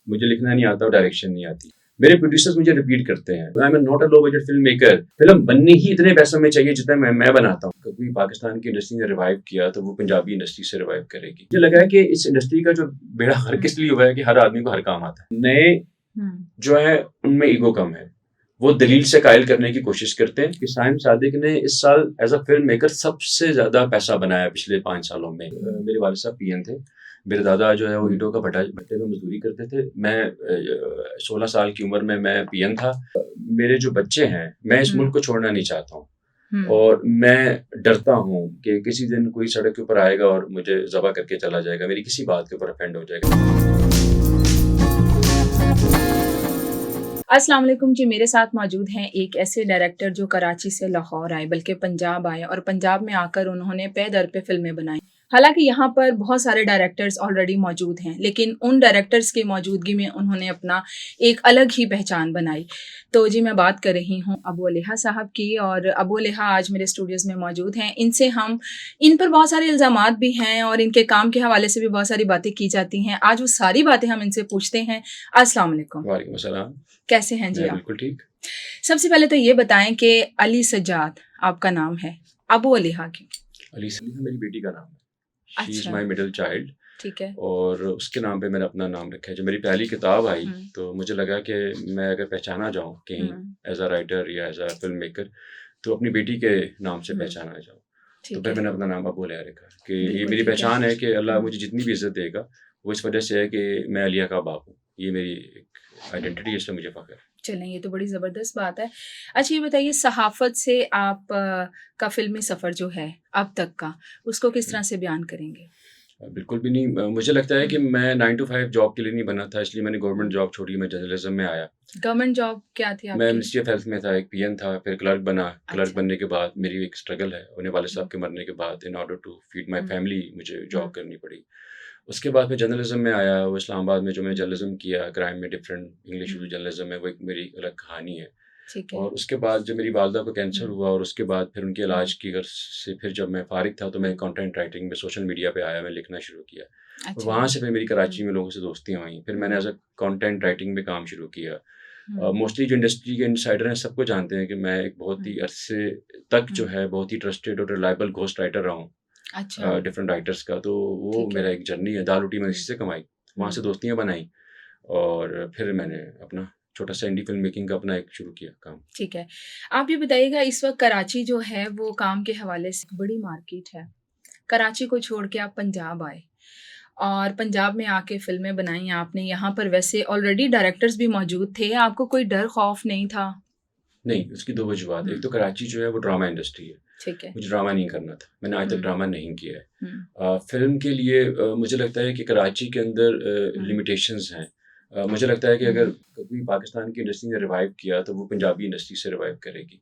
मुझे लिखना नहीं आता और डायरेक्शन नहीं आती। मेरे प्रोड्यूसर्स मुझे रिपीट करते हैं, I am not a low budget film maker. Film बननी ही इतने पैसों में चाहिए जितना मैं बनाता हूँ। कभी पाकिस्तान की इंडस्ट्री ने रिवाइव किया तो वो पंजाबी इंडस्ट्री से रिवाइव करेगी। मुझे लगा है कि इस इंडस्ट्री का जो बेड़ा हर किस लिए हुआ है कि हर आदमी को हर काम आता है। नए जो है उनमें ईगो कम है, वो दलील से कायल करने की कोशिश करते हैं। कि साइम सादिक ने इस साल एज अ फिल्म मेकर सबसे ज्यादा पैसा बनाया पिछले 5 सालों में। मेरे वालिद साहब पीएन थे, मेरे दादा जो है वो ईंटों का भट्टे में मजदूरी करते थे। मैं 16 साल की उम्र में मैं पीएन था। मेरे जो बच्चे हैं, मैं इस मुल्क को छोड़ना नहीं चाहता हूँ और मैं डरता हूँ कि किसी दिन कोई सड़क के ऊपर आएगा और मुझे ज़बह करके चला जाएगा, मेरी किसी बात के ऊपर ऑफेंड हो जाएगा। अस्सलाम वालेकुम जी, मेरे साथ मौजूद हैं एक ऐसे डायरेक्टर जो कराची से लाहौर आए, बल्कि पंजाब आए और पंजाब में आकर उन्होंने पे दर पे फिल्में बनाई। हालांकि यहाँ पर बहुत सारे डायरेक्टर्स ऑलरेडी मौजूद हैं, लेकिन उन डायरेक्टर्स की मौजूदगी में उन्होंने अपना एक अलग ही पहचान बनाई। तो जी मैं बात कर रही हूँ अबू अलेहा साहब की, और अबू अलेहा आज मेरे स्टूडियोज़ में मौजूद हैं। इनसे हम इन पर बहुत सारे इल्ज़ामात भी हैं और इनके काम के हवाले से भी बहुत सारी बातें की जाती हैं। आज वो सारी बातें हम इनसे पूछते हैं। अस्सलाम वालेकुम। वालेकुम अस्सलाम। कैसे हैं जी आप? बिल्कुल ठीक। सबसे पहले तो ये बताएं कि अली सज्जाद आपका नाम है, अबू अलीहा की। अली सलीहा मेरी बेटी का नाम है। शी इज़ अच्छा। My middle child. ठीक है। और उसके नाम पे मैंने अपना नाम रखा है। जब मेरी पहली किताब आई तो मुझे लगा कि मैं अगर पहचाना जाऊँ कहीं एज अ राइटर या एज अ फिल्म मेकर तो अपनी बेटी के नाम से पहचाना जाऊँ। तो फिर मैंने अपना नाम अबू अलिया रखा कि ये मेरी पहचान है कि अल्लाह मुझे जितनी भी इज्जत देगा वो इस वजह से है कि मैं अलिया का बाप हूँ। ये मेरी एक आइडेंटिटी है, इससे मुझे फ़ख्र है। चलें, ये तो बड़ी ज़बरदस्त बात है। अच्छा ये बताइए, सहाफ़त से आप का फ़िल्मी सफ़र जो है अब तक का, उसको किस तरह से बयान करेंगे? बिल्कुल भी नहीं। मुझे लगता है कि मैं 9 टू 5 जॉब के लिए नहीं बना था, इसलिए मैंने गवर्नमेंट जॉब छोड़ी, मैं जर्नलिज्म में आया। गवर्नमेंट जॉब क्या थी मैं आपकी? मिनिस्ट्री ऑफ हेल्थ में था, एक पीएन था, फिर क्लर्क बना। क्लर्क अच्छा। बनने के बाद मेरी एक स्ट्रगल है, उन्हें वालिद साहब के मरने के बाद in order to feed my family मुझे जॉब करनी पड़ी। उसके बाद मैं जर्नलिज्म में आया, वो इस्लामाबाद में जो मैंने जर्नलिज्म किया, क्राइम में डिफरेंट इंग्लिश उर्दू जर्नलिज्म में, वो एक मेरी अलग कहानी है। ठीक है। और उसके बाद जब मेरी वालिदा को कैंसर हुआ और उसके बाद फिर उनके इलाज की गर्ज से फिर जब मैं फ़ारिग था तो मैं कंटेंट राइटिंग में सोशल मीडिया पे आया, मैं लिखना शुरू किया। और वहाँ से फिर मेरी कराची में लोगों से दोस्तियाँ हुई। फिर मैंने एज़ अ कंटेंट राइटिंग में काम शुरू किया। मोस्टली जो इंडस्ट्री के इनसाइडर हैं सबको जानते हैं कि मैं एक बहुत ही अरसे तक जो है बहुत ही ट्रस्टेड और रिलायबल घोस्ट राइटर रहा हूँ। अच्छा। डिफरेंट राइटर्स का। तो वो मेरा एक जर्नी है, दाल रोटी मैंने इसी से कमाई, वहाँ से दोस्तियाँ बनाई और फिर मैंने अपना छोटा सा इंडी फिल्म मेकिंग का अपना एक शुरू किया काम। ठीक है। आप ये बताइएगा, इस वक़्त कराची जो है वो काम के हवाले से बड़ी मार्केट है। कराची को छोड़ के आप पंजाब आए और पंजाब में आके फ़िल्में बनाई आपने। यहाँ पर वैसे ऑलरेडी डायरेक्टर्स भी मौजूद थे, आपको कोई डर खौफ नहीं था? नहीं, उसकी 2 वजूहात। एक तो कराची जो है वो ड्रामा इंडस्ट्री है। ठीक है। मुझे ड्रामा नहीं करना था, मैंने आज तक ड्रामा नहीं किया है। फ़िल्म के लिए मुझे लगता है कि कराची के अंदर लिमिटेशंस हैं। मुझे लगता है कि अगर कभी पाकिस्तान की इंडस्ट्री ने रिवाइव किया तो वो पंजाबी इंडस्ट्री से रिवाइव करेगी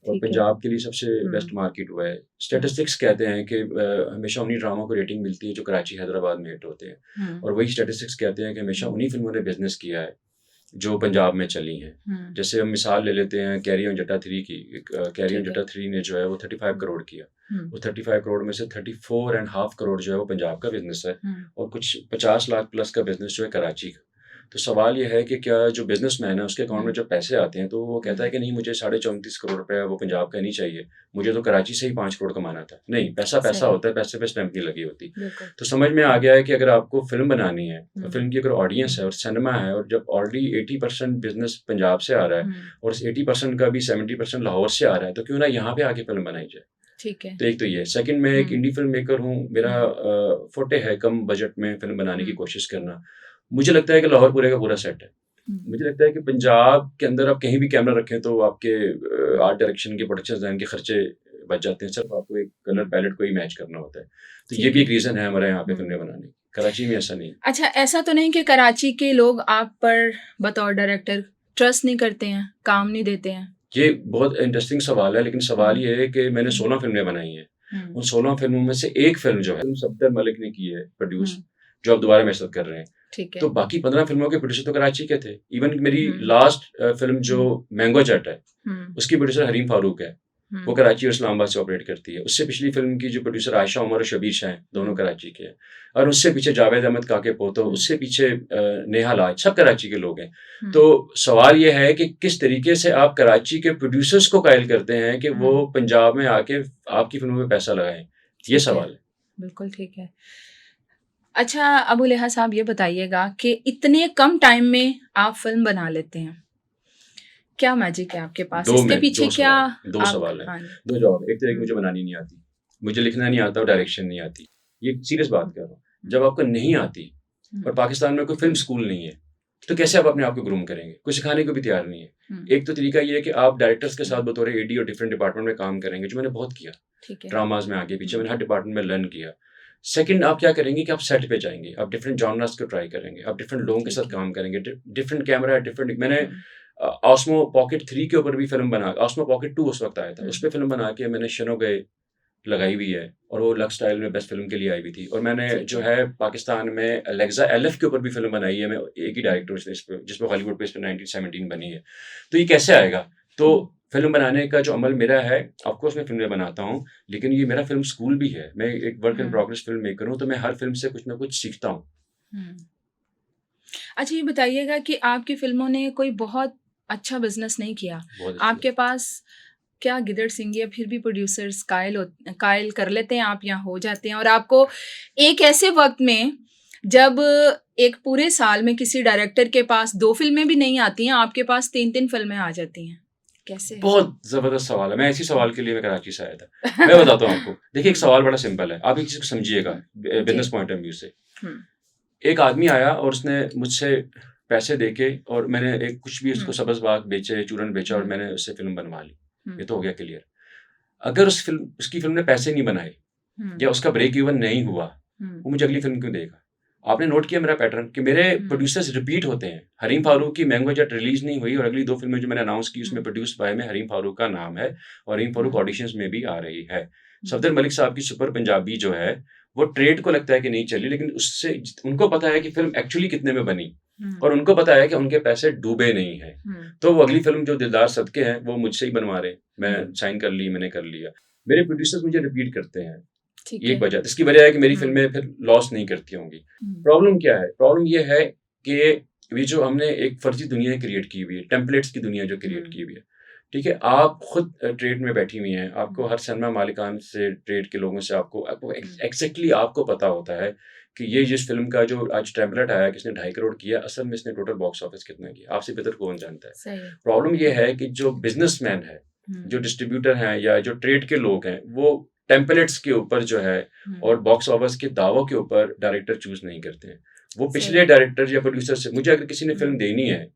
और पंजाब के लिए सबसे बेस्ट मार्केट हुआ है। स्टैटिस्टिक्स कहते हैं कि हमेशा उन्हीं ड्रामा को रेटिंग मिलती है जो कराची, हैदराबाद में हिट होते हैं और वही स्टैटिस्टिक्स कहते हैं कि हमेशा उन्हीं फिल्मों ने बिज़नेस किया है जो पंजाब में चली हैं। जैसे हम मिसाल ले लेते हैं कैरी ऑन जट्टा 3 की। कैरी ऑन जट्टा 3 ने जो है वो 35 करोड़ किया। वो 35 करोड़ में से 34.5 करोड़ जो है वो पंजाब का बिज़नेस है और कुछ 50 लाख प्लस का बिज़नेस जो है कराची का। तो सवाल ये है कि क्या जो बिज़नेसमैन है उसके अकाउंट में जब पैसे आते हैं तो वो कहता है कि नहीं, मुझे 34.5 करोड़ रुपया वो पंजाब का नहीं चाहिए, मुझे तो कराची से ही 5 करोड़ कमाना था। नहीं, पैसा पैसा होता है, पैसे पे स्टैंप नहीं लगी होती। तो समझ में आ गया है कि अगर आपको फ़िल्म बनानी है, फ़िल्म की अगर ऑडियंस है और सिनेमा है और जब ऑलरेडी 80% बिज़नेस पंजाब से आ रहा है और उस 80% का भी 70% लाहौर से आ रहा है, तो क्यों ना यहाँ पे आके फ़िल्म बनाई जाए। ठीक है। तो एक तो ये है। सेकंड, मैं एक इंडी फ़िल्म मेकर हूँ, मेरा फोटे है कम बजट में फ़िल्म बनाने की कोशिश करना। मुझे लगता है कि लाहौर पूरे का पूरा सेट है। मुझे लगता है कि पंजाब के अंदर आप कहीं भी कैमरा रखें तो आपके आर्ट डायरेक्शन के, प्रोडक्शन डिज़ाइन के खर्चे बच जाते हैं, सिर्फ आपको एक कलर पैलेट को ही मैच करना होता है। तो ये भी एक रीज़न है हमारे यहाँ पे फ़िल्में बनाने की। कराची में ऐसा नहीं है। अच्छा, ऐसा तो नहीं कि कराची के लोग आप पर बतौर डायरेक्टर ट्रस्ट नहीं करते हैं, काम नहीं देते हैं? ये बहुत इंटरेस्टिंग सवाल है, लेकिन सवाल ये है कि मैंने 16 फ़िल्में बनाई हैं। उन 16 फ़िल्मों में से एक फ़िल्म जो है सफदर मलिक ने की है प्रोड्यूस, जो अब दोबारा मेरे साथ कर रहे हैं। ठीक है। तो बाकी 15 फ़िल्मों के प्रोड्यूसर तो कराची के थे। इवन मेरी लास्ट फ़िल्म जो मैंगो जट है, उसकी प्रोड्यूसर हरीम फारूक है। वो कराची और इस्लामाबाद से ऑपरेट करती है। उससे पिछली फिल्म की जो प्रोड्यूसर आयशा उमर और शबीर शाह हैं, दोनों कराची के हैं। और उससे पीछे जावेद अहमद काके पोतो, उससे पीछे नेहा लाज, सब कराची के लोग हैं। तो सवाल ये है कि किस तरीके से आप कराची के प्रोड्यूसर्स को कायल करते हैं कि वो पंजाब में आके आपकी फिल्मों में पैसा लगाएं, ये सवाल है। बिल्कुल ठीक है। अच्छा अबू लेहा साहब, ये बताइएगा कि इतने कम टाइम में आप फिल्म बना लेते हैं, क्या मैजिक है आपके पास? इसके पीछे क्या? दो सवाल है, दो जवाब। एक तो एक मुझे बनानी नहीं आती, मुझे लिखना नहीं आता और डायरेक्शन नहीं आती। ये सीरियस बात कर रहा हूँ। जब आपको नहीं आती और पाकिस्तान में कोई फिल्म स्कूल नहीं है, तो कैसे आप अपने आप को ग्रूम करेंगे? कुछ सिखाने को भी तैयार नहीं है। एक तो तरीका ये है कि आप डायरेक्टर्स के साथ बतौर एडी और डिफरेंट डिपार्टमेंट में काम करेंगे, जो मैंने बहुत किया, ड्रामाज में आगे पीछे मैंने हर डिपार्टमेंट में लर्न किया। सेकंड, आप क्या करेंगे कि आप सेट पे जाएंगे, आप डिफरेंट जॉनर्स को ट्राई करेंगे, आप डिफरेंट लोगों के साथ काम करेंगे, डिफरेंट कैमरा, डिफरेंट। मैंने ऑस्मो पॉकेट 3 के ऊपर भी फिल्म बना, ऑस्मो पॉकेट 2 उस वक्त आया था, उस पर फिल्म बना के मैंने शनो गए लगाई हुई है, और वो लक्स स्टाइल में बेस्ट फिल्म के लिए आई हुई थी। और मैंने जो है पाकिस्तान में अलेक्सा एलएफ के ऊपर भी फिल्म बनाई है, मैं एक ही डायरेक्टर जिसमें हॉलीवुड पे इस पर 1917 बनी है। तो ये कैसे आएगा? तो फिल्म बनाने का जो अमल मेरा है, ऑफकोर्स मैं फिल्में बनाता हूँ, लेकिन ये मेरा फिल्म स्कूल भी है। मैं एक work in progress film maker हूँ, तो मैं हर फिल्म से कुछ ना कुछ सीखता हूँ। अच्छा ये बताइएगा कि आपकी फिल्मों ने कोई बहुत अच्छा बिजनेस नहीं किया, आपके पास क्या गिदड़ सिंह या फिर भी प्रोड्यूसर्स कायल कर लेते हैं, आप यहाँ हो जाते हैं, और आपको एक ऐसे वक्त में जब एक पूरे साल में किसी डायरेक्टर के पास 2 फिल्में भी नहीं आती हैं, आपके पास 3-3 फिल्में आ जाती हैं, कैसे? बहुत जबरदस्त सवाल है। मैं इसी सवाल के लिए मैं कराची से आया था। मैं बताता हूँ आपको। देखिए, एक सवाल बड़ा सिंपल है, आप एक चीज को समझिएगा बिजनेस पॉइंट ऑफ व्यू से। एक आदमी आया और उसने मुझसे पैसे देके, और मैंने एक कुछ भी उसको सब्ज बाग बेचे, चूरन बेचा, और मैंने उससे फिल्म बनवा ली। ये तो हो गया क्लियर। अगर उसकी फिल्म ने पैसे नहीं बनाए या उसका ब्रेक इवन नहीं हुआ, वो मुझे अगली फिल्म क्यों देगा? आपने नोट किया मेरा पैटर्न कि मेरे प्रोड्यूसर्स रिपीट होते हैं। हरीम फारूक की मैंगो जेट रिलीज नहीं हुई, और अगली 2 फिल्में जो मैंने अनाउंस की उसमें प्रोड्यूस बाय में हरीम फारूक का नाम है, और हरीम फारूक ऑडिशंस में भी आ रही है। सफदर मलिक साहब की सुपर पंजाबी जो है, वो ट्रेड को लगता है कि नहीं चली, लेकिन उससे उनको पता है कि फिल्म एक्चुअली कितने में बनी, और उनको पता है कि उनके पैसे डूबे नहीं हैं। तो वो अगली फिल्म जो दिलदार सदके हैं, वो मुझसे ही बनवा रहे। मैं साइन कर ली, मैंने कर लिया। मेरे प्रोड्यूसर्स मुझे रिपीट करते हैं, एक वजह। इसकी वजह है कि मेरी फिल्में फिर लॉस नहीं करती होंगी। प्रॉब्लम क्या है? प्रॉब्लम ये है कि ये जो हमने एक फर्जी दुनिया क्रिएट की हुई है, टेम्पलेट्स की दुनिया जो क्रिएट की हुई है, ठीक है। आप खुद ट्रेड में बैठी हुई हैं, आपको हर सिनेमा मालिकान से, ट्रेड के लोगों से आपको एग्जैक्टली आपको पता होता है कि ये जिस फिल्म का जो आज टेम्पलेट आया कि इसने 2.5 करोड़ किया, असल में इसने टोटल बॉक्स ऑफिस कितना किया, आपसे बेहतर कौन जानता है। प्रॉब्लम ये है कि जो बिजनेसमैन है, जो डिस्ट्रीब्यूटर हैं, या जो ट्रेड के लोग हैं, वो टेम्पलेट्स के ऊपर जो है और बॉक्स ऑफिस के दावों के ऊपर डायरेक्टर चूज नहीं करते हैं। वो पिछले डायरेक्टर या प्रोड्यूसर से, मुझे अगर किसी ने फिल्म देनी है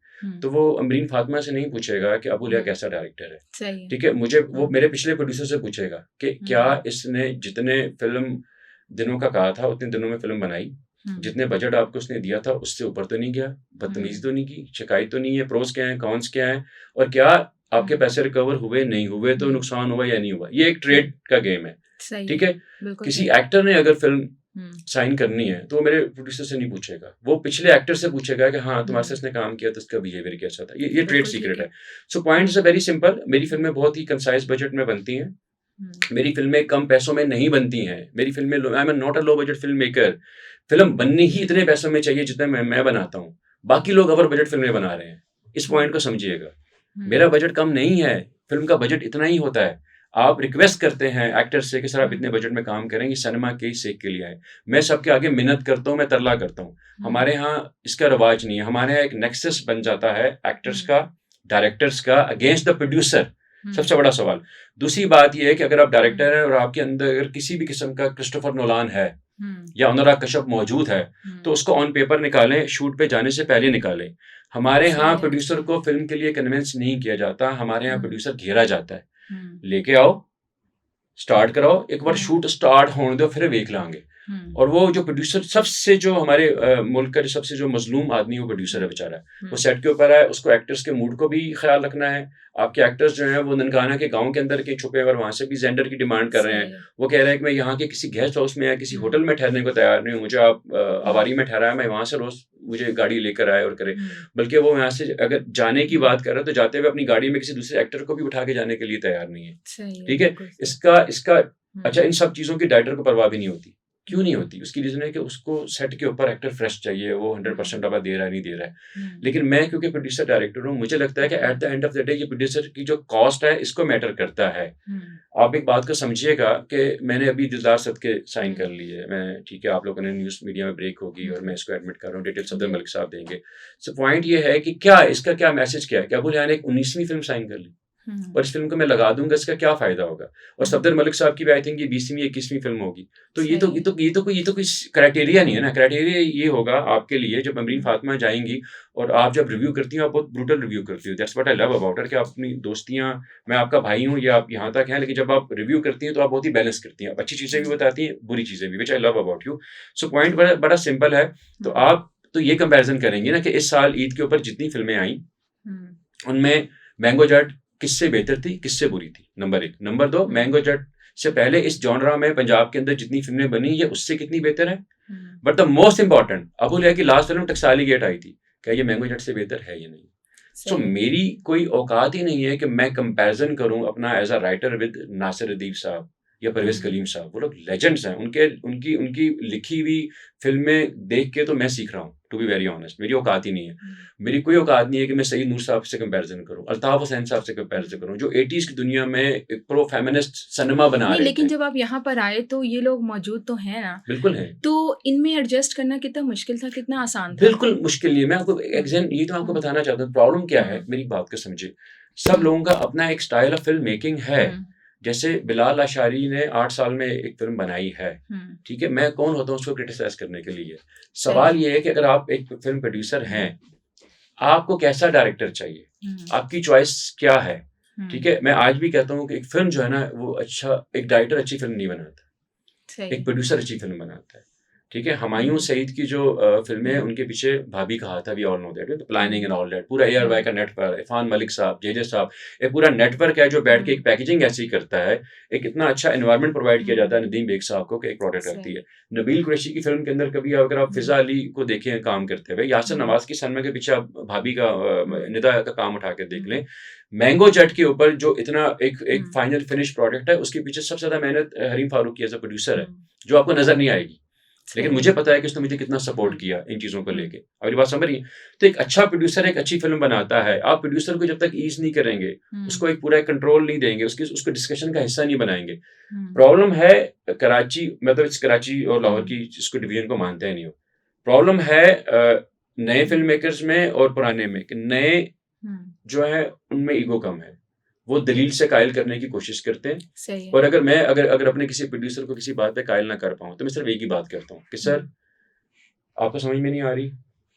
तो वो अमरीन फातिमा से नहीं पूछेगा कि अबू लिया कैसा डायरेक्टर है, ठीक है। मुझे वो मेरे पिछले प्रोड्यूसर से पूछेगा कि क्या इसने जितने फिल्म दिनों का कहा था उतने दिनों में फिल्म बनाई, जितने बजट आपको उसने दिया था उससे ऊपर तो नहीं गया, बदतमीजी तो नहीं की, शिकायत तो नहीं है, प्रोस क्या है, कॉन्स क्या है, और क्या आपके पैसे रिकवर हुए, नहीं हुए तो नुकसान हुआ या नहीं हुआ। ये एक ट्रेड का गेम है, ठीक है। किसी एक्टर ने अगर फिल्म साइन करनी है तो वो मेरे प्रोड्यूसर से नहीं पूछेगा, वो पिछले एक्टर से पूछेगा कि हाँ तुम्हारे से इसने काम किया तो इसका बिहेवियर कैसा था। ये ट्रेड सीक्रेट है। So point is very simple. मेरी फिल्में बहुत ही कंसाइज बजट में बनती हैं, मेरी फिल्में कम पैसों में नहीं बनती हैं। मेरी फिल्में, I am not a low budget film maker. Film बननी ही इतने पैसों में चाहिए जितने मैं बनाता हूँ। बाकी लोग ओवर बजट फिल्में बना रहे हैं, इस पॉइंट को समझिएगा। मेरा बजट कम नहीं है, फिल्म का बजट इतना ही होता है। आप रिक्वेस्ट करते हैं एक्टर से कि सर आप इतने बजट में काम करेंगे, सिनेमा के ही सेक के लिए आए। मैं सबके आगे मिन्नत करता हूँ, मैं तरला करता हूँ। हमारे यहाँ इसका रवाज नहीं है। हमारे यहाँ एक नेक्सस बन जाता है एक्टर्स का, डायरेक्टर्स का अगेंस्ट द प्रोड्यूसर। सबसे बड़ा सवाल। दूसरी बात यह है कि अगर आप डायरेक्टर हैं और आपके अंदर अगर किसी भी किस्म का क्रिस्टोफर नोलान है या अनुराग कश्यप मौजूद है, तो उसको ऑन पेपर निकालें, शूट पे जाने से पहले निकालें। हमारे यहाँ प्रोड्यूसर को फिल्म के लिए कन्विंस नहीं किया जाता, हमारे यहाँ प्रोड्यूसर घेरा जाता है। लेके आओ, स्टार्ट कराओ, एक बार शूट स्टार्ट होने दो, फिर देख लांगे। और वो जो प्रोड्यूसर सबसे जो हमारे मुल्क का जो सबसे जो मजलूम आदमी है वो प्रोड्यूसर है बेचारा। वो सेट के ऊपर है, उसको एक्टर्स के मूड को भी ख्याल रखना है। आपके एक्टर्स जो हैं वो ननकाना के गांव के अंदर के छुपे और वहां से भी जेंडर की डिमांड कर रहे हैं। वो कह रहे हैं कि मैं यहाँ के किसी गेस्ट हाउस में या किसी होटल में ठहरने को तैयार नहीं हूँ, मुझे आप आवारी में ठहराया, मैं वहां से रोज मुझे गाड़ी लेकर आए और करे। बल्कि वो यहाँ से अगर जाने की बात कर रहे हैं तो जाते हुए अपनी गाड़ी में किसी दूसरे एक्टर को भी उठा के जाने के लिए तैयार नहीं है। ठीक है, इसका अच्छा, इन सब चीजों की डायरेक्टर को परवाह भी नहीं होती। क्यों नहीं होती? उसकी रीजन है कि उसको सेट के ऊपर एक्टर फ्रेश चाहिए, वो 100% अब दे रहा है नहीं दे रहा है। लेकिन मैं क्योंकि प्रोड्यूसर डायरेक्टर हूँ, मुझे लगता है कि at the end of the day ये प्रोड्यूसर की जो कॉस्ट है इसको मैटर करता है। आप एक बात को समझिएगा कि मैंने अभी दिलदार सदके साइन कर ली है, मैं ठीक है, आप लोगों ने न्यूज़ मीडिया में ब्रेक होगी और मैं इसको एडमिट कर रहा हूँ, डिटेल सफदर मलिक साहब देंगे। सो पॉइंट ये है कि क्या इसका क्या मैसेज क्या है कि अबू रियान ने एक 19वीं फिल्म साइन कर ली और इस फिल्म को मैं लगा दूंगा, इसका क्या फायदा होगा? और सफदर मलिक साहब की भी आई थिंक ये 20वीं 21वीं फिल्म होगी। तो ये तो कोई क्राइटेरिया नहीं है ना। क्राइटेरिया ये होगा आपके लिए, जब अमरीन फातिमा जाएंगी और आप जब रिव्यू करती हो, आप बहुत ब्रूटल रिव्यू करती हो। That's what I love about her, कि आप अपनी दोस्तियां, मैं आपका भाई हूँ, ये आप यहाँ तक हैं, लेकिन जब आप रिव्यू करती हैं तो आप बहुत ही बैलेंस करती हैं, अच्छी चीजें भी बताती हैं, बुरी चीजें भी, which I love about you. So point बड़ा सिंपल है। तो आप तो ये कंपेरिजन करेंगे ना कि इस साल ईद के ऊपर जितनी फिल्में आई उनमें मैंगो जट किससे बेहतर थी, किससे बुरी थी, नंबर 1। नंबर 2, मैंगो जट से पहले इस जॉनरा में पंजाब के अंदर जितनी फिल्में बनी ये उससे कितनी बेहतर है। बट द मोस्ट इंपॉर्टेंट, अबू रिया की लास्ट फिल्म टकसाली गेट आई थी, क्या ये मैंगो जट से बेहतर है या नहीं? सो मेरी कोई औकात ही नहीं है कि मैं कंपैरिजन करूं अपना as a writer with Nasir Adeeb sahab या परवेज कलीम साहब। वो लोग लेजेंड्स हैं, उनकी उनकी लिखी हुई फिल्में देख के तो मैं सीख रहा हूँ, टू बी वेरी ऑनेस्ट। मेरी औकात ही नहीं है, मेरी कोई औकात नहीं है कि मैं सईद नूर साहब से कंपैरिजन करूं, अल्ताफ हुसैन साहब से कंपैरिजन करूं, जो 80s की दुनिया में एक प्रो फेमिनिस्ट सिनेमा बना रहे थे। लेकिन जब आप यहाँ पर आए तो ये लोग मौजूद तो हैं ना? बिल्कुल है। तो इनमें एडजस्ट करना कितना मुश्किल था, कितना आसान था? बिल्कुल मुश्किल नहीं है। मैं आपको ये तो आपको बताना चाहता हूँ प्रॉब्लम क्या है। मेरी बात को समझिए, सब लोगों का अपना एक स्टाइल ऑफ फिल्म मेकिंग है। जैसे बिलाल अशारी ने 8 साल में एक फिल्म बनाई है, ठीक है, मैं कौन होता हूँ उसको क्रिटिसाइज करने के लिए? सवाल ये है कि अगर आप एक फिल्म प्रोड्यूसर हैं, आपको कैसा डायरेक्टर चाहिए, आपकी चॉइस क्या है? ठीक है, मैं आज भी कहता हूँ कि एक फिल्म जो है ना, वो अच्छा, एक डायरेक्टर अच्छी फिल्म नहीं बनाता, एक प्रोड्यूसर अच्छी फिल्म बनाता है। ठीक है, हुमायूं सईद की जो फिल्में, उनके पीछे भाभी कहा था, we all know that, planning and all that, पूरा ARY का नेटवर्क, इरफान मलिक साहब, JJ साहब, एक पूरा नेटवर्क है जो बैठ के एक पैकेजिंग ऐसी करता है, एक इतना अच्छा एनवायरनमेंट प्रोवाइड किया जाता है नदीम बेग साहब को कि एक प्रोडक्ट आती है। नबील कुरैशी की फिल्म के अंदर कभी अगर आप फिजा अली को देखें काम करते हुए, यासिर नवाज की सनमा के पीछे आप भाभी का निदा का काम उठा के देख लें, मैंगो जट के ऊपर जो इतना एक फाइनल फिनिश प्रोडक्ट है, उसके पीछे सबसे ज्यादा मेहनत हरीम फारूक की एज अ प्रोड्यूसर है, जो आपको नजर नहीं आएगी, लेकिन मुझे पता है कि उसने मुझे कितना सपोर्ट किया इन चीजों को लेके। अगली बात समझ रही है? तो एक अच्छा प्रोड्यूसर एक अच्छी फिल्म बनाता है, आप प्रोड्यूसर को जब तक ईज नहीं करेंगे, उसको एक पूरा कंट्रोल नहीं देंगे, उसको डिस्कशन का हिस्सा नहीं बनाएंगे। प्रॉब्लम है कराची, मतलब इस कराची और लाहौर की जिसको डिवीजन को मानते हैं नहीं हो, प्रॉब्लम है नए फिल्म मेकर्स में और पुराने में, कि नए जो है उनमें ईगो कम है, वो दलील से कायल करने की कोशिश करते हैं। और अगर मैं अगर अपने किसी प्रोड्यूसर को किसी बात पे कायल ना कर पाऊँ, तो मैं सिर्फ एक ही बात करता हूँ कि सर आपको समझ में नहीं आ रही,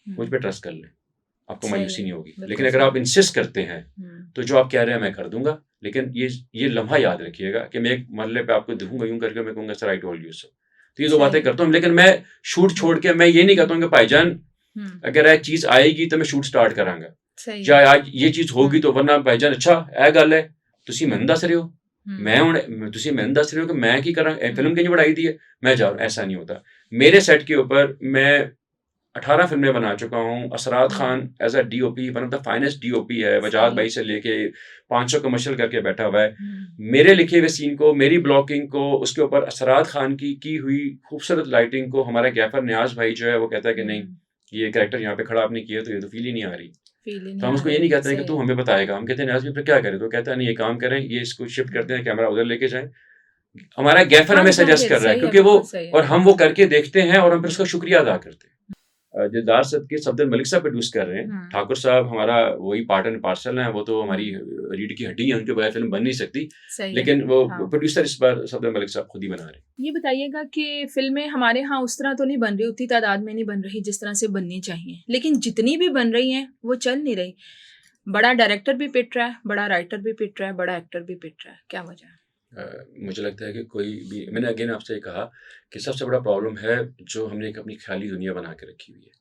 मुझ पे ट्रस्ट कर ले, आपको मायूसी नहीं होगी। लेकिन अगर आप इंसिस्ट करते हैं तो जो आप कह रहे हैं मैं कर दूंगा, लेकिन ये लम्हा याद रखिएगा कि मैं एक मरले पे आपको दिखूंगा यूं करके, मैं कहूंगा sir I told you so. तो ये दो बातें करता हूँ, लेकिन मैं शूट छोड़ के मैं ये नहीं कहता हूँ कि भाईजान अगर ये चीज आएगी तो मैं शूट स्टार्ट करांगा, या आज ये चीज होगी तो, वरना भाईजान अच्छा ਇਹ ਗੱਲ ਹੈ ਤੁਸੀਂ ਮੈਨੂੰ ਦੱਸ ਰਹੇ ਹੋ, मैं ਹੁਣ ਤੁਸੀਂ ਮੈਨੂੰ ਦੱਸ ਰਹੇ हो कि मैं की करा, फिल्म किंज बढ़ाई दी है, मैं जा रहा हूँ। ऐसा नहीं होता। मेरे सेट के ऊपर मैं 18 फिल्में बना चुका हूँ। Asrat Khan as a DOP, one of the finest DOP है, वजाद भाई से लेके 500 कमर्शियल करके बैठा हुआ है। मेरे लिखे हुए सीन को, मेरी ब्लॉकिंग को, उसके ऊपर असरात खान की हुई खूबसूरत लाइटिंग को हमारा गैफर न्याज भाई जो है वो कहता है कि नहीं, ये कैरेक्टर यहाँ पे खड़ा आपने किया तो ये तो फील ही नहीं आ रही। तो हम उसको ये नहीं कहते हैं कि तू हमें बताएगा, हम कहते हैं न्याज भाई क्या करें, तो कहता है नहीं ये काम करें, ये इसको शिफ्ट करते हैं, कैमरा उधर लेके जाएं। हमारा गैफर हमें सजेस्ट कर रहा है क्योंकि वो, और हम वो करके देखते हैं और हम फिर उसका शुक्रिया अदा करते हैं। दिलदार सदके सफदर मलिक साहब प्रोड्यूस कर रहे हैं, ठाकुर साहब हमारा वही पार्ट एंड पार्सल है, वो तो हमारी रीढ़ की हड्डी है, उनके बगैर फिल्म बन नहीं सकती, लेकिन वो प्रोड्यूसर इस बार सफदर मलिक साहब खुद ही बना रहे हैं। ये बताइएगा कि फिल्में हमारे यहाँ उस तरह तो नहीं बन रही, उतनी तादाद में नहीं बन रही जिस तरह से बननी चाहिए, लेकिन जितनी भी बन रही हैं वो चल नहीं रही। बड़ा डायरेक्टर भी पिट रहा है, बड़ा राइटर भी पिट रहा है, बड़ा एक्टर भी पिट रहा है, क्या वजह है? मुझे लगता है कि कोई भी, मैंने अगेन आपसे कहा कि सबसे बड़ा प्रॉब्लम है जो हमने एक अपनी ख्याली दुनिया बना के रखी हुई है।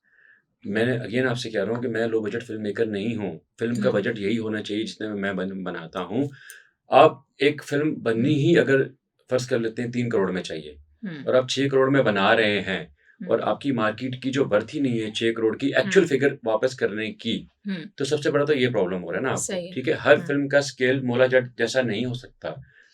मैंने अगेन आपसे कह रहा हूँ कि मैं लो बजट फ़िल्म मेकर नहीं हूँ। फ़िल्म का हुँ, बजट यही होना चाहिए जितने में मैं बनाता हूँ। आप एक फ़िल्म बननी ही अगर फ़र्ज़ कर लेते हैं 3 करोड़ में चाहिए हुँ, और आप 6 करोड़ में बना रहे हैं हुँ, और आपकी मार्केट की जो वर्थ ही नहीं है 6 करोड़ की हुँ, एक्चुअल फ़िगर वापस करने की, हुँ, तो सबसे बड़ा तो ये प्रॉब्लम हो रहा है ना आपको, सही है। ठीक है? हर हुँ, फ़िल्म का स्केल मोला जट जैसा नहीं हो सकता।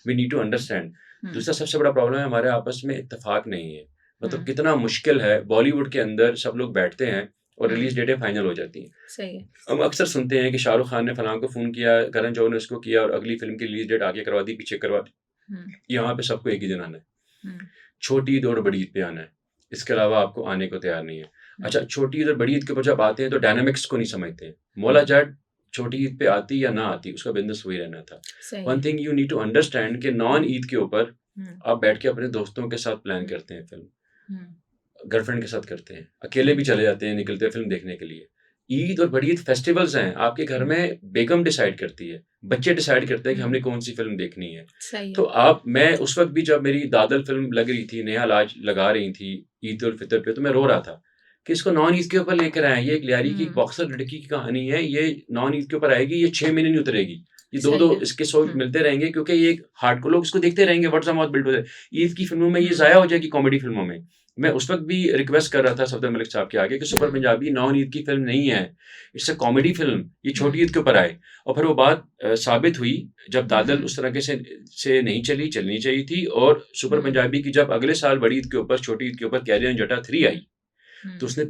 We need to understand. हुँ, दूसरा सबसे बड़ा प्रॉब्लम है हमारे आपस में इत्तेफ़ाक नहीं है। मतलब हुँ, कितना मुश्किल है, बॉलीवुड के अंदर सब लोग बैठते हैं और हुँ, रिलीज़ डेटें फाइनल हो जाती हैं। सही है। हम अक्सर सुनते हैं कि शाहरुख खान ने फलाँ को फ़ोन किया, करण जौहर ने उसको किया और अगली फ़िल्म की रिलीज़ डेट आगे करवा दी, पीछे करवा दी। हुँ, यहाँ पे सबको एक ही दिन आना है। हुँ, छोटी ईद और बड़ी ईद पे आना है। इसके अलावा आपको आने को तैयार नहीं है। हुँ, अच्छा, छोटी ईद और बड़ी ईद के ऊपर जब आते हैं तो डायनामिक्स को नहीं समझते हैं। मौला हुँ, जाट छोटी ईद पे आती या ना आती, उसका बिज़नेस वही रहना था। सही वन है। Thing you need to understand कि नॉन ईद के ऊपर हुँ, आप बैठ के अपने दोस्तों के साथ प्लान हुँ, करते हैं फ़िल्म। हुँ, गर्लफ्रेंड के साथ करते हैं, अकेले हुँ, भी चले जाते हैं, निकलते हैं फ़िल्म देखने के लिए। ईद और बड़ी ईद फेस्टिवल्स हैं, आपके घर हुँ, में बेगम डिसाइड करती है, बच्चे डिसाइड करते हैं कि हुँ, हमने कौन-सी फ़िल्म देखनी है। सही तो है। मैं उस वक़्त भी जब मेरी दादल फ़िल्म लग रही थी, नेहा लाज लगा रही थी ईद उल फ़ितर पे, तो मैं रो रहा था कि इसको नॉन ईद के ऊपर लेकर आए हैं। ये एक लियारी की एक हुँ, बॉक्सर लड़की की कहानी है, ये नॉन ईद के ऊपर आएगी, ये 6 महीने नहीं उतरेगी। ये सही 2-2 है। इसके शो हुँ, मिलते रहेंगे क्योंकि ये एक हार्डकोर लोग इसको देखते रहेंगे, वर्ड ऑफ माउथ बिल्ड हो जाए। ईद की फ़िल्मों में ये हुँ, ज़ाया हो जाएगी कॉमेडी फ़िल्मों में। मैं उस वक़्त भी रिक्वेस्ट कर रहा था सफदर मलिक साहब के आगे कि सुपर हुँ, पंजाबी नॉन ईद की फ़िल्म नहीं है। इट्स अ कॉमेडी फ़िल्म, ये छोटी हुँ, ईद के ऊपर आए। और फिर वो बात साबित हुई जब दादल हुँ, उस तरीके से नहीं चली, चलनी चाहिए थी और सुपर हुँ, पंजाबी की जब अगले साल बड़ी ईद के ऊपर, छोटी ईद के ऊपर कैरी ऑन जट्टा 3 आई, तो हुँ, उसने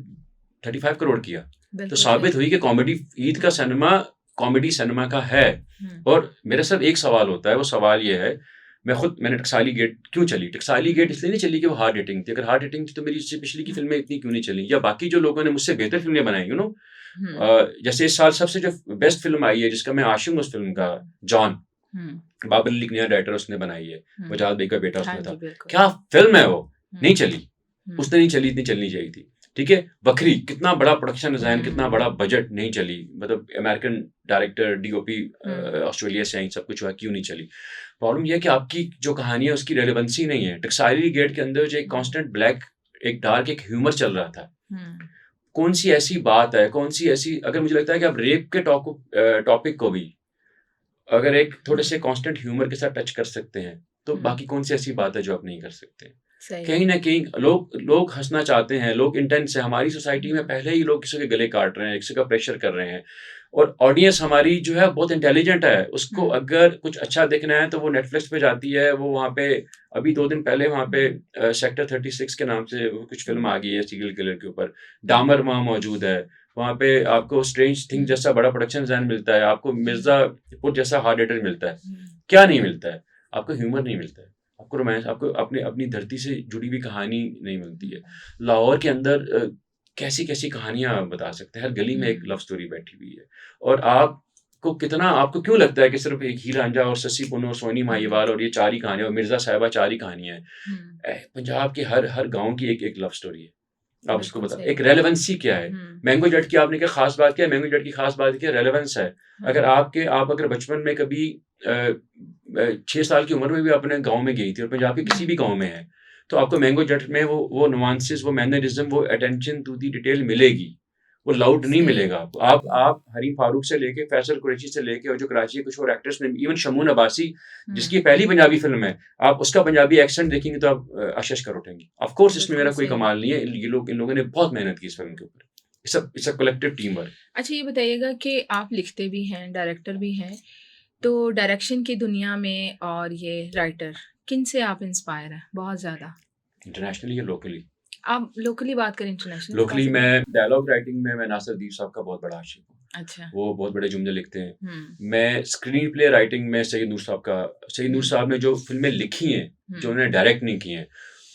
35 करोड़ किया। तो बिल्कुल सही। साबित हुई कि कॉमेडी ईद का सिनेमा कॉमेडी सिनेमा का है। हुँ, और मेरा सिर्फ एक सवाल होता है, वो सवाल ये है, मैंने टकसाली गेट क्यों चली? टकसाली गेट हुँ, इसलिए नहीं चली कि वो हार्ड हिटिंग थी। अगर हार्ड हिटिंग थी तो मेरी इससे पिछली की हुँ, फ़िल्में इतनी क्यों नहीं चली? या बाकी जो लोगों ने मुझसे बेहतर फ़िल्में बनाई, हुँ, जैसे इस साल सबसे जो बेस्ट फ़िल्म आई है जिसका मैं आशिक हूँ उस फ़िल्म का, जॉन। हुँ, बाबर अली एक नया डायरेक्टर उसने बनाई है। हुँ, वजाद बेग का बेटा हाँ उसमें जी, था। बिल्कुल। क्या फ़िल्म है वो! नहीं हुँ, चली। हुँ, उसने नहीं चली, इतनी चलनी चाहिए थी। ठीक है? बकरी कितना बड़ा प्रोडक्शन डिज़ाइन, कितना हुँ, बड़ा बजट, नहीं चली। मतलब अमेरिकन डायरेक्टर, डीओपी हुँ, ऑस्ट्रेलिया से आई, सब कुछ हुआ, क्यों नहीं चली? प्रॉब्लम ये है कि आपकी जो कहानी है उसकी रेलेवेंसी नहीं है। टकसाली गेट के अंदर जो एक हुँ, कांस्टेंट ब्लैक, एक डार्क, एक ह्यूमर चल रहा था। हुँ, कौन-सी ऐसी बात है, कौन-सी ऐसी, अगर मुझे लगता है कि आप रेप के टॉपिक को भी अगर एक थोड़े हुँ, से कांस्टेंट ह्यूमर के साथ टच कर सकते हैं, तो हुँ, बाकी कौन-सी ऐसी बात है जो आप नहीं कर सकते? सही है। कहीं न कहीं लोग लोग हँसना चाहते हैं, लोग इंटेंस हैं। हमारी सोसाइटी में हुँ, पहले ही लोग किसी के गले काट रहे हैं, किसी का प्रेशर कर रहे हैं और ऑडियंस हमारी जो है बहुत इंटेलिजेंट है। उसको हुँ, अगर कुछ अच्छा देखना है तो वो नेटफ्लिक्स पे जाती है, वो वहाँ पे अभी 2 दिन पहले वहाँ पे हुँ, सेक्टर 36 के नाम से वो कुछ फ़िल्म हुँ, आ गई है सीरियल किलर के ऊपर। हुँ, डामर वहाँ मौजूद है। वहाँ पे आपको स्ट्रेंज थिंग हुँ, जैसा बड़ा प्रोडक्शन डिज़ाइन मिलता है, आपको हुँ, मिर्ज़ापुर जैसा हार्ड हिटर मिलता है। हुँ, क्या नहीं मिलता है? आपको ह्यूमर नहीं मिलता है, आपको रोमांस, आपको अपने अपनी धरती से जुड़ी हुई कहानी नहीं मिलती है। हुँ, लाहौर के अंदर कैसी-कैसी कहानियाँ आप बता सकते हैं, हर गली में एक हुँ, लव स्टोरी बैठी हुई है और आपको क्यों लगता है कि सिर्फ़ एक हीर रांझा और सस्सी पुन्नू और सोनी हुँ, माहीवाल और ये 4 ही कहानियाँ और मिर्ज़ा साहिबा 4 ही कहानियाँ हैं। हुँ, पंजाब के हर हर गाँव की एक-एक लव स्टोरी है। आप उसको बिल्कुल बता, सही एक है। रेलेवेंसी क्या है? हुँ, मैंगो जट की आपने क्या ख़ास बात क्या है? मैंगो जट की ख़ास बात क्या है? रेलेवेंस है। हाँ, अगर आप अगर बचपन में कभी 6 साल की उम्र में भी अपने गाँव में गई थी और पंजाब के किसी हुँ, भी गाँव में हैं, तो आपको मैंगो जट में वो नुआंसेस, वो मैनरिज़्म, वो अटेंशन टू द डिटेल मिलेगी। वो लाउड नहीं सही है। मिलेगा आपको। आप हुँ, हरीम फारूक से लेके फैसल कुरैशी से लेके और जो कराची के कुछ और एक्टर्स ने, इवन शमून अब्बासी हुँ, जिसकी पहली पंजाबी फ़िल्म है, आप उसका पंजाबी एक्सेंट देखेंगे तो आप अशश कर उठेंगी। ऑफ़ कोर्स इसमें बिल्कुल मेरा कोई सही है। कमाल नहीं है। इन लोगों ने बहुत मेहनत की इस फ़िल्म के ऊपर। It's a collective team work. अच्छा ये बताइएगा कि आप लिखते भी हैं, डायरेक्टर भी हैं, तो डायरेक्शन की दुनिया में और ये राइटर, किन से आप इंस्पायर हैं बहुत ज़्यादा? इंटरनेशनली या लोकली? आप लोकली बात करें, इंटरनेशनल बता लोकली सकते हैं? मैं डायलॉग राइटिंग में मैं नासिर साहब का बहुत बड़ा आशिक हूँ। अच्छा। वो बहुत बड़े जुमले लिखते हैं। हुँ, मैं स्क्रीन प्ले राइटिंग में सैयद नूर हुँ, साहब ने जो फ़िल्में लिखी हैं, जो हुँ, उन्होंने डायरेक्ट नहीं की हैं,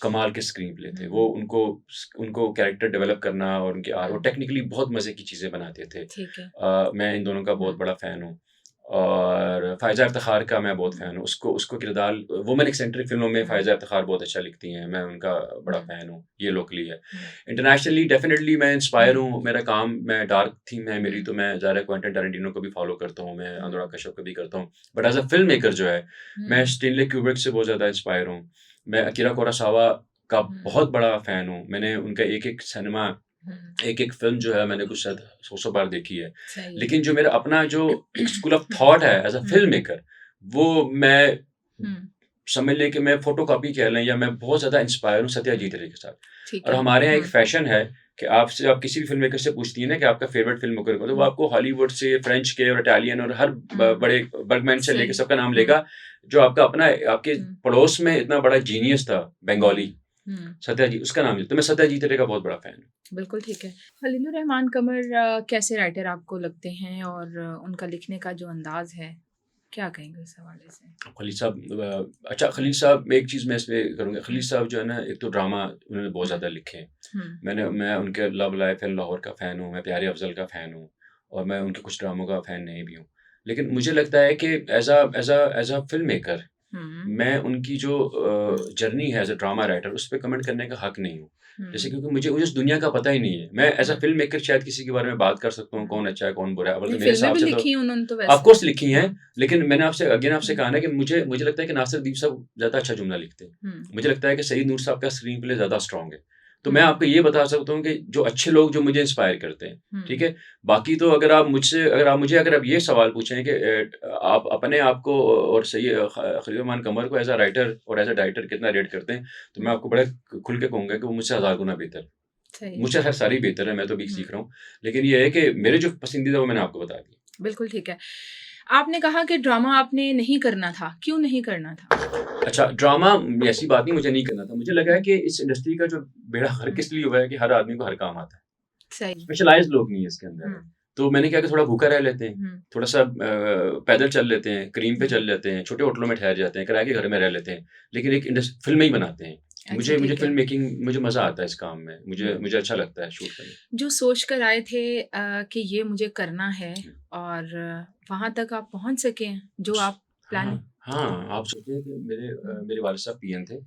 कमाल के स्क्रीन प्ले थे। वो हुँ, उनको उनको कैरेक्टर डेवलप करना और वो हुँ, टेक्निकली बहुत मज़े की चीज़ें बनाते थे। ठीक है। मैं इन दोनों का बहुत हुँ, बड़ा फ़ैन हूँ। और फ़ायज़ा इफ्तिख़ार का मैं बहुत फ़ैन हूँ। उसको उसको किरदार वुमेन एक्सेंट्रिक फ़िल्मों में फ़ायज़ा इफ्तिख़ार बहुत अच्छा लिखती हैं, मैं उनका बड़ा फ़ैन हूँ, ये लोकली है। इंटरनेशनली डेफ़िनिटली मैं इंस्पायर हूँ, मेरा काम मैं डार्क थीम है मेरी, तो मैं ज़ाहिर है क्वेंटिन टैरेंटिनो को भी फ़ॉलो करता हूँ, मैं अनुराग कश्यप को भी करता हूँ। But as a film maker जो है, मैं स्टेनली क्यूब्रिक से बहुत ज़्यादा इंस्पायर हूँ। मैं अकीरा कुरोसावा का बहुत बड़ा फ़ैन हूँ। मैंने उनका एक-एक सिनेमा, एक-एक फ़िल्म जो है मैंने कुछ शायद 100-100 बार देखी है। सही है। लेकिन जो मेरा अपना जो एक स्कूल ऑफ थॉट है एज़ अ फ़िल्म मेकर, वो मैं समझ लें कि मैं फ़ोटोकॉपी कह लें या मैं बहुत ज़्यादा इंस्पायर हूँ सत्याजीत रे के साथ। ठीक और है। हमारे यहाँ एक फ़ैशन है कि आपसे आप किसी भी फ़िल्म मेकर से पूछती हैं ना कि आपका फ़ेवरेट फ़िल्म मेकर कौन है? तो वो आपको हॉलीवुड से, फ्रेंच के और इटालियन और हर बड़े बर्गमैन से लेके सही। सबका नाम लेगा। जो आपका अपना आपके पड़ोस में इतना बड़ा जीनियस था, बंगाली, सत्याजीत, उसका नाम नहीं। तो मैं सत्याजीत रे का बहुत बड़ा फ़ैन हूँ। बिल्कुल ठीक है। खलीलुर रहमान कमर कैसे राइटर आपको लगते हैं और उनका लिखने का जो अंदाज़ है, क्या कहेंगे इस हवाले से? खलील साहब अच्छा खलील साहब एक चीज़ मैं इसमें करूँगा, खलील साहब जो है ना, एक तो ड्रामा उन्होंने बहुत ज़्यादा लिखे हैं। मैं उनके लव लाइफ एंड लाहौर का फ़ैन हूँ, मैं प्यारे अफ़ज़ल का फ़ैन हूँ और मैं उनके कुछ ड्रामों का फ़ैन नहीं भी हूँ। लेकिन मुझे लगता है कि एज़ अ फ़िल्म मेकर मैं उनकी जो जर्नी है एज़ अ ड्रामा राइटर, उस पे कमेंट करने का हक नहीं हूँ। जैसे क्योंकि मुझे मुझे उस दुनिया का पता ही नहीं है। मैं एज़ अ फ़िल्म मेकर शायद किसी के बारे में बात कर सकता हूँ, कौन अच्छा है, कौन बुरा है। अव्वल नहीं, तो मेरे फ़िल्में हिसाब भी से तो लिखी हैं उन्होंने तो ऑफ़ वैसे। कोर्स लिखी हैं, लेकिन मैंने आपसे कहा ना कि मुझे मुझे लगता है कि नासिर दीप साहब ज़्यादा अच्छा जुमला लिखते हैं। मुझे लगता है कि सईद नूर साहब का स्क्रीन प्ले ज़्यादा स्ट्रॉन्ग है। तो मैं आपको ये बता सकता हूँ कि जो अच्छे लोग जो मुझे इंस्पायर करते हैं, ठीक है? बाकी तो अगर आप ये सवाल पूछें कि आप अपने आप को और खलील रहमान कमर को एज़ अ राइटर और एज़ अ डायरेक्टर कितना रेट करते हैं, तो मैं आपको बड़े खुल के कहूँगा कि वो मुझसे हज़ार गुना बेहतर है। सही है। मुझसे खैर सारे ही बेहतर हैं, मैं तो अभी सीख रहा हूँ। लेकिन ये है कि मेरे जो पसंदीदा वो मैंने आपको बता दिए। बिल्कुल ठीक है। आपने कहा कि ड्रामा आपने नहीं करना था, क्यों नहीं करना था? अच्छा, ड्रामा ऐसी बात नहीं, मुझे नहीं करना था। मुझे लगा है कि इस इंडस्ट्री का जो बेड़ा गर्क हुँ, इसलिए हुआ है कि हर आदमी को हर काम आता है। सही। स्पेशलाइज़्ड लोग नहीं है इसके अंदर। हुँ, तो मैंने क्या किया, थोड़ा भूखा रह लेते हैं, हुँ, थोड़ा-सा पैदल चल लेते हैं, क्रीम पे हुँ। चल लेते हैं, छोटे होटलों में ठहर जाते हैं, किराए के घर में रह लेते हैं। लेकिन एक फ़िल्में ही बनाते हैं। अच्छा, मुझे मुझे ठीक है। फ़िल्म मेकिंग मुझे मज़ा आता है इस काम में। मुझे हुँ। मुझे अच्छा लगता है शूट करना। जो सोच कर आए थे कि ये मुझे करना है हुँ। और वहाँ तक आप पहुँच सके हैं, जो आप हाँ, प्लानिंग। हाँ, आप सोचिए कि हुँ, मेरे वालिद साहब पीएन थे।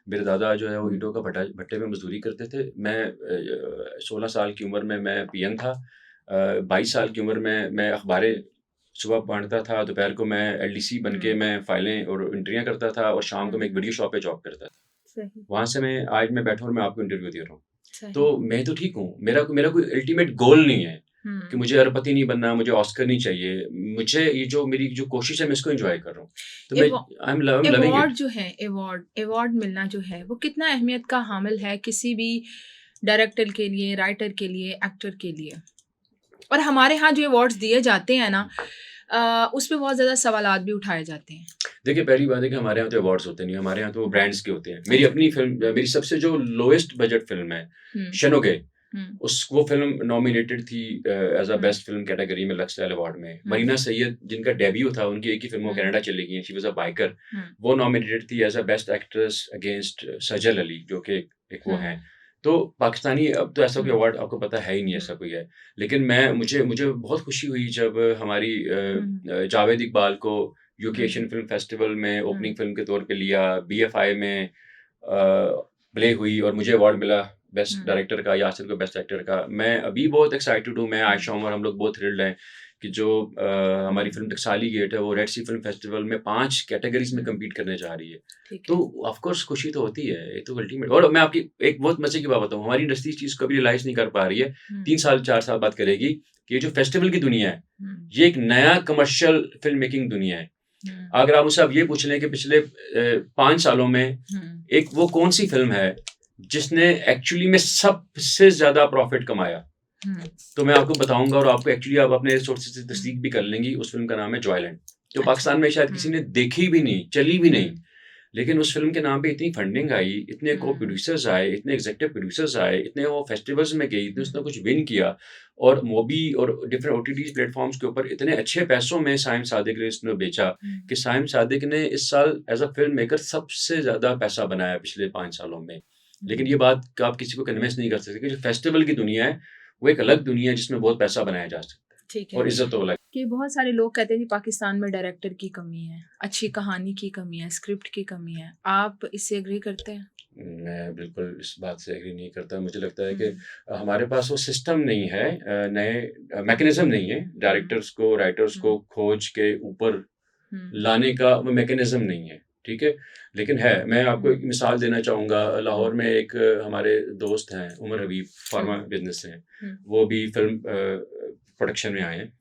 मेरे दादा जो है वो हुँ, ईंटों का भट्टे में मज़दूरी करते थे। मैं 16 साल की उम्र में मैं पीएन था। 22 साल की उम्र में मैं अखबारें सुबह पढ़ता था, दोपहर को मैं एलडीसी बन के हुँ, मैं फाइलें और एंट्रियाँ करता था और शाम को हुँ, मैं एक वीडियो शॉप पे जॉब करता था। सही, वहाँ से आज मैं बैठा हूँ और मैं आपको इंटरव्यू दे रहा हूँ। सही। तो मैं तो ठीक हूँ। मेरा कोई अल्टीमेट गोल नहीं है कि हुँ। मुझे अरबपति नहीं बनना, मुझे ऑस्कर नहीं चाहिए। मुझे ये जो मेरी जो कोशिश है मैं इसको एन्जॉय कर रहा हूँ। तो मैं एवॉ I am loving award it. जो है, अवार्ड मिलना जो है, वो कितना अहमियत का हामिल है किसी भी डायरेक्टर के लिए, राइटर के लिए, एक्टर के लिए? और हमारे यहाँ जो अवार्ड्स दिए जाते हैं ना, उस पे बहुत ज़्यादा सवालात भी उठाए जाते हैं। देखिए, पहली बात है कि हमारे यहाँ तो अवार्ड्स होते नहीं हैं, हमारे यहाँ तो वो हुँ, ब्रांड्स के होते हैं। अच्छा। मेरी सबसे जो लोएस्ट बजट फ़िल्म है, हुँ, शनोगे, हुँ, वो फ़िल्म नॉमिनेटेड थी एज़ अ हुँ, बेस्ट फ़िल्म कैटेगरी में लक्स लाल अवार्ड में। हुँ, मरीना सैयद जिनका डेब्यू था, उनकी एक ही फ़िल्म वो हुँ, कनाडा चली गई हैं, शी वाज़ अ बाइकर। हुँ, वो नॉमिनेटेड थी as a best actress against Sajal Ali, जो कि एक वो हुँ, हैं। तो पाकिस्तानी अब तो ऐसा कोई हुँ, अवार्ड आपको पता है ही नहीं, हुँ, ऐसा कोई है। लेकिन मुझे मुझे बहुत खुशी हुई जब हमारी हुँ, जावेद इकबाल को यूके हुँ, एशियन फ़िल्म फेस्टिवल में हुँ, ओपनिंग फ़िल्म के तौर पे लिया, बीएफआई में प्ले हुई और मुझे अवार्ड मिला बेस्ट हुँ, डायरेक्टर का, यासिर को बेस्ट एक्टर का। मैं अभी बहुत एक्साइटेड हूँ, मैं, हुँ, आयशा उमर, हम लोग बहुत थ्रिल्ड हैं कि जो हमारी हुँ, फ़िल्म टकसाली गेट है, वो रेड सी फ़िल्म फेस्टिवल में 5 कैटेगरीज़ में हुँ, कम्पीट करने जा रही है। ठीक तो है। ऑफ़ कोर्स खुशी तो होती है, ये तो अल्टीमेट। और मैं आपकी एक बहुत मज़े की बात बताऊँ, हमारी इंडस्ट्री इस चीज़ को अभी रियलाइज़ नहीं कर पा रही है। हुँ, 3 साल, 4 साल बाद करेगी कि ये जो फेस्टिवल की दुनिया है, हुँ, ये एक नया कमर्शियल फ़िल्म मेकिंग दुनिया है। हुँ, अगर आप मुझसे अब ये पूछ लें कि पिछले 5 सालों में हुँ, एक वो कौन-सी फ़िल्म है, जिसने एक्चुअली में सबसे ज़्यादा प्रॉफ़िट कमाया? हुँ, तो मैं आपको बताऊँगा और आपको एक्चुअली आप अपने सोर्सेज़ से हुँ, तस्दीक भी कर लेंगी, उस फ़िल्म का नाम है जॉयलैंड, जो अच्छा। पाकिस्तान में शायद किसी हुँ, ने देखी भी नहीं, चली भी नहीं। हुँ, लेकिन उस फ़िल्म के नाम पे इतनी फंडिंग आई, इतने हुँ, को-प्रोड्यूसर्स आए, इतने एग्ज़ीक्यूटिव प्रोड्यूसर्स आए, इतने वो फेस्टिवल्स में गई, इतने हुँ, उसने कुछ विन किया और मोबी और डिफरेंट ओटीटी प्लेटफ़ॉर्म्स के ऊपर इतने अच्छे पैसों में साइम सादिक ने इसने बेचा हुँ, कि साइम सादिक ने इस साल एज़ अ फ़िल्म मेकर सबसे ज़्यादा पैसा बनाया पिछले 5 सालों में। लेकिन ये हुँ, बात आप किसी को कन्विंस नहीं कर सकते कि जो फेस्टिवल की दुनिया है, वो एक अलग दुनिया है जिसमें बहुत पैसा बनाया जा सकता है। ठीक है। और इज्जत तो अलग। कि बहुत सारे लोग कहते हैं कि पाकिस्तान में डायरेक्टर की कमी है, अच्छी कहानी की कमी है, स्क्रिप्ट की कमी है, आप इससे एग्री करते हैं? मैं बिल्कुल इस बात से एग्री नहीं करता। मुझे लगता है कि हम्म, हमारे पास वो सिस्टम नहीं है, नए मैकेनिज्म नहीं है, डायरेक्टर्स को, राइटर्स को खोज के ऊपर हम्म, लाने का वो मैकेनिज्म नहीं है, ठीक है? लेकिन है, मैं आपको एक मिसाल देना चाहूँगा। लाहौर में एक हमारे दोस्त हैं, उमर हबीब, फार्मा बिज़नेस से हैं। वो भी फ़िल्म प्रोडक्शन में आए हैं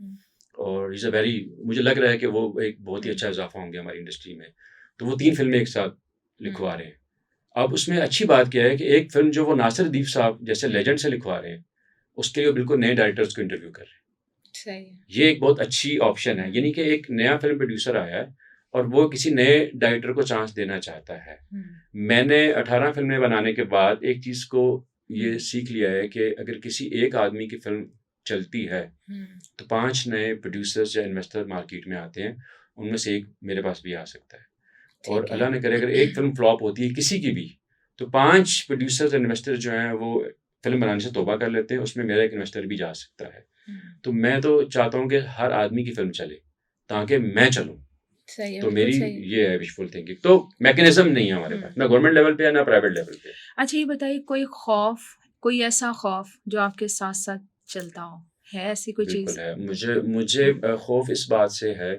और इज़ अ वेरी, मुझे लग रहा है कि वो एक बहुत ही अच्छा इज़ाफ़ा होंगे हमारी इंडस्ट्री में। तो वो 3 फ़िल्में एक साथ लिखवा रहे हैं। अब उसमें अच्छी बात क्या है कि एक फ़िल्म जो वो नासिर अदीब साहब जैसे लेजेंड से लिखवा रहे हैं, उसके लिए बिल्कुल नए डायरेक्टर्स को इंटरव्यू कर रहे हैं। सही है। ये एक बहुत अच्छी ऑप्शन है, यानी कि एक नया फ़िल्म प्रोड्यूसर आया है और वो किसी नए डायरेक्टर को चांस देना चाहता है। मैंने 18 फ़िल्में बनाने के बाद एक चीज़ को ये सीख लिया है कि अगर किसी एक आदमी की फ़िल्म चलती है, तो 5 नए प्रोड्यूसर्स या इन्वेस्टर मार्केट में आते हैं, उनमें से एक मेरे पास भी आ सकता है। और ठीक है। अल्लाह ना करे अगर एक फ़िल्म फ्लॉप होती है किसी की भी, तो 5 प्रोड्यूसर्स इन्वेस्टर जो हैं वो फ़िल्म बनाने से तौबा कर लेते हैं, उसमें मेरा एक इन्वेस्टर भी जा सकता है। तो मैं तो चाहता हूँ कि हर आदमी की फ़िल्म चले, ताकि मैं चलूँ। सही है, तो बिल्कुल मेरी सही है। ये है विशफुल थिंकिंग। तो मैकेनिज़्म नहीं है हमारे पास, ना गवर्नमेंट लेवल पे है, ना प्राइवेट लेवल पे। अच्छा ये बताइए, कोई ऐसा खौफ जो आपके साथ-साथ चलता हो? है ऐसी कोई बिल्कुल चीज़? है। मुझे खौफ़ इस बात से है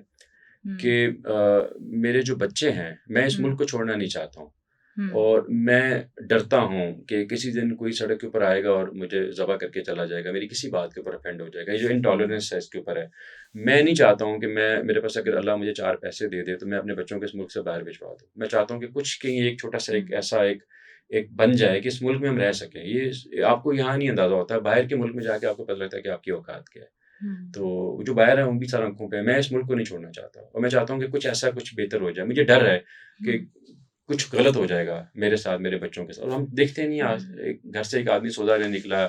कि हुँ, मेरे जो बच्चे हैं, मैं इस हुँ, मुल्क को छोड़ना नहीं चाहता हूँ। हुँ, और मैं डरता हूँ कि किसी दिन कोई सड़क के ऊपर आएगा और मुझे ज़बह करके चला जाएगा, मेरी किसी बात के ऊपर ऑफेंड हो जाएगा। ये जो हुँ, इंटॉलरेंस है इसके ऊपर है। मैं नहीं चाहता हूँ कि मेरे पास अगर अल्लाह मुझे 4 पैसे दे दे तो मैं अपने बच्चों को इस मुल्क से बाहर भिजवा दूँ। मैं चाहता हूँ कि कुछ कहीं एक छोटा-सा एक हुँ, ऐसा एक एक बन जाए कि इस मुल्क में हम रह सकें। ये आपको यहाँ नहीं अंदाज़ा होता है, बाहर के मुल्क में जाके आपको पता लगता है कि आपकी औकात क्या है। हुँ, तो जो बाहर है उनकी सर आँखों पे है। मैं इस मुल्क को नहीं छोड़ना चाहता और मैं चाहता हूँ कि कुछ ऐसा कुछ बेहतर हो जाए। मुझे डर है कि हुँ, कुछ गलत हो जाएगा मेरे साथ, मेरे बच्चों के साथ। और हम देखते नहीं, आज हुँ, एक घर से एक आदमी सौदा लेने निकला,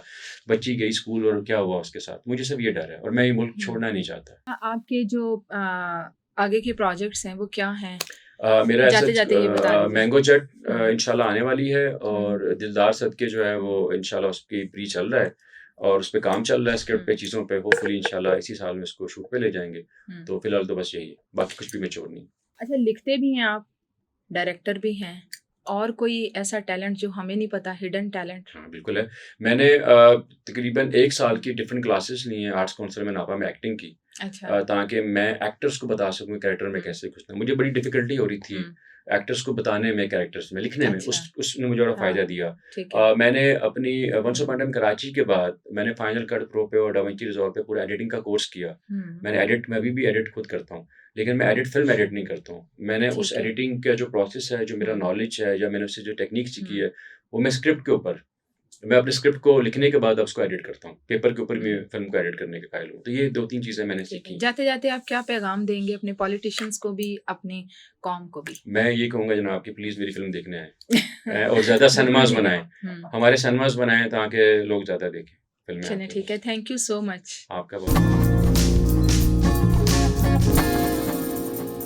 बच्ची गई स्कूल और क्या हुआ उसके साथ। मुझे सिर्फ़ ये डर है और मैं ये मुल्क हुँ। छोड़ना नहीं चाहता। आपके जो आगे के प्रोजेक्ट्स हैं वो क्या हैं? मेरा एज़ सच जाते-जाते ये बता दीजिए। मैंगो जेट हुँ, इंशाल्लाह आने वाली है हुँ, और दिलदार सदके जो है वो इंशाल्लाह उसकी प्री चल रहा है और उसपे काम चल रहा है, स्क्रिप्ट पे, हुँ, चीज़ों पे। होपफुली इंशाल्लाह इसी साल में इसको शूट पे ले जाएँगे। हुँ। तो फिलहाल तो बस यही है, बाकी कुछ भी मैच्योर नहीं। अच्छा लिखते भी हैं आप, डायरेक्टर भी हैं, और कोई ऐसा टैलेंट जो हमें नहीं पता, हिडन टैलेंट? हाँ, बिल्कुल है। मैंने तकरीबन 1 साल की डिफरेंट क्लासेस ली हैं आर्ट्स काउंसिल में नापा में एक्टिंग की, अच्छा। ताकि मैं एक्टर्स को बता सकूँ कैरेक्टर में हुँ, कैसे घुसना है। मुझे बड़ी डिफ़िकल्टी हो रही थी हुँ, एक्टर्स को बताने में, कैरेक्टर्स में, लिखने में। अच्छा, उसने मुझे बड़ा फ़ायदा हाँ, दिया। ठीक है। मैंने अपनी once um, upon a time Karachi के बाद मैंने फाइनल कट प्रो पे और डाविंची रिज़ॉल्व पे पूरा एडिटिंग का कोर्स किया। हुँ, मैं अभी भी एडिट खुद करता हूँ, लेकिन मैं फिल्म एडिट नहीं करता हूँ। मैंने उस ठीक है। एडिटिंग का जो प्रोसेस है, जो मेरा हुँ, नॉलेज है या मैंने उससे जो टेक्नीक सीखी हुँ, है, वो मैं स्क्रिप्ट के ऊपर, मैं अपने स्क्रिप्ट को लिखने के बाद अब उसको एडिट करता हूँ। पेपर के ऊपर भी हुँ, फ़िल्म को एडिट करने के कायल हूँ। तो ये 2-3 चीज़ें मैंने ठीक है। सीखी। जाते-जाते आप क्या पैगाम देंगे अपने पॉलिटिशियंस को भी, अपनी कौम को भी? मैं ये कहूँगा जनाब कि प्लीज़ मेरी फ़िल्म देखने आएँ, और ज़्यादा बिल्कुल सिनेमाज़ ठीक है। बनाएँ। हुँ, हमारे सिनेमाज़ बनाएँ ताकि लोग ज़्यादा देखें फ़िल्में चलिए आपकी। ठीक है, थैंक यू सो मच। आपका बहुत